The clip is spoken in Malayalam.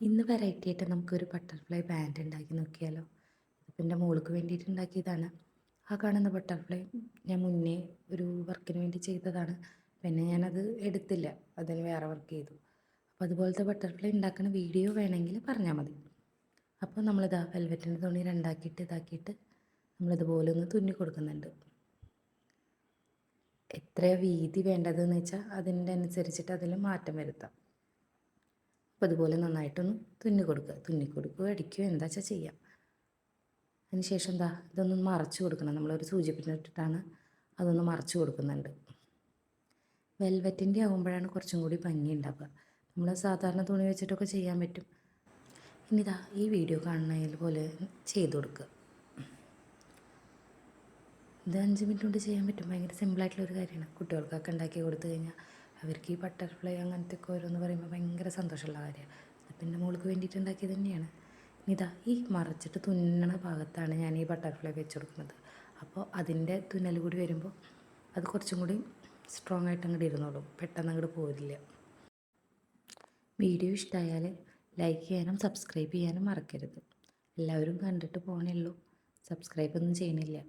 ഇന്ന് വെറൈറ്റി ആയിട്ട് നമുക്കൊരു ബട്ടർഫ്ലൈ ബാൻഡ് ഉണ്ടാക്കി നോക്കിയാലോ. ഇതിപ്പോൾ എൻ്റെ മോൾക്ക് വേണ്ടിയിട്ട് ഉണ്ടാക്കിയതാണ്. ആ കാണുന്ന ബട്ടർഫ്ലൈ ഞാൻ മുന്നേ ഒരു വർക്കിന് വേണ്ടി ചെയ്തതാണ്. പിന്നെ ഞാനത് എടുത്തില്ല, അതിന് വേറെ വർക്ക് ചെയ്തു. അപ്പോൾ അതുപോലത്തെ ബട്ടർഫ്ലൈ ഉണ്ടാക്കുന്ന വീഡിയോ വേണമെങ്കിൽ പറഞ്ഞാൽ മതി. അപ്പോൾ നമ്മളിതാ വെൽവെറ്റിൻ്റെ തുണി രണ്ടാക്കിയിട്ട് ഇതാക്കിയിട്ട് നമ്മളിതുപോലെ ഒന്ന് തുന്നി കൊടുക്കുന്നുണ്ട്. എത്ര വീതി വേണ്ടതെന്ന് വെച്ചാൽ അതിൻ്റെ അനുസരിച്ചിട്ട് അതിൽ മാറ്റം വരുത്താം. അപ്പോൾ അതുപോലെ നന്നായിട്ടൊന്ന് തുന്നി കൊടുക്കുക അടിക്കുകയോ എന്താ വെച്ചാൽ ചെയ്യാം. അതിന് ശേഷം എന്താ ഇതൊന്ന് മറച്ച് കൊടുക്കണം. നമ്മളൊരു സൂചിപ്പിച്ചിട്ടാണ് അതൊന്ന് മറച്ച് കൊടുക്കുന്നുണ്ട്. വെൽവെറ്റിൻ്റെ ആകുമ്പോഴാണ് കുറച്ചും കൂടി ഭംഗി ഉണ്ടാവുക. നമ്മൾ സാധാരണ തുണി വെച്ചിട്ടൊക്കെ ചെയ്യാൻ പറ്റും. ഇനി ഇതാ ഈ വീഡിയോ കാണുന്നതിൽ പോലെ ചെയ്ത് കൊടുക്കുക. ഇത് 5 മിനിറ്റ് കൊണ്ട് ചെയ്യാൻ പറ്റും. ഭയങ്കര സിമ്പിളായിട്ടുള്ളൊരു കാര്യമാണ്. കുട്ടികൾക്കൊക്കെ ഉണ്ടാക്കി കൊടുത്തു കഴിഞ്ഞാൽ അവർക്ക് ഈ ബട്ടർഫ്ലൈ അങ്ങനത്തെ ഒക്കെ ഓരോന്ന് പറയുമ്പോൾ ഭയങ്കര സന്തോഷമുള്ള കാര്യമാണ്. അപ്പം എൻ്റെ മോൾക്ക് വേണ്ടിയിട്ട് ഉണ്ടാക്കിയത് തന്നെയാണ്. ഇതാ ഈ മറച്ചിട്ട് തുന്നണ ഭാഗത്താണ് ഞാൻ ഈ ബട്ടർഫ്ലൈ വെച്ച് കൊടുക്കുന്നത്. അപ്പോൾ അതിൻ്റെ തുന്നൽ കൂടി വരുമ്പോൾ അത് കുറച്ചും കൂടി സ്ട്രോങ് ആയിട്ട് അങ്ങോട്ട് ഇരുന്നോളും, പെട്ടെന്ന് അങ്ങോട്ട് പോരില്ല. വീഡിയോ ഇഷ്ടമായാൽ ലൈക്ക് ചെയ്യാനും സബ്സ്ക്രൈബ് ചെയ്യാനും മറക്കരുത്. എല്ലാവരും കണ്ടിട്ട് പോകണേ ഉള്ളൂ, സബ്സ്ക്രൈബ് ഒന്നും ചെയ്യണില്ല.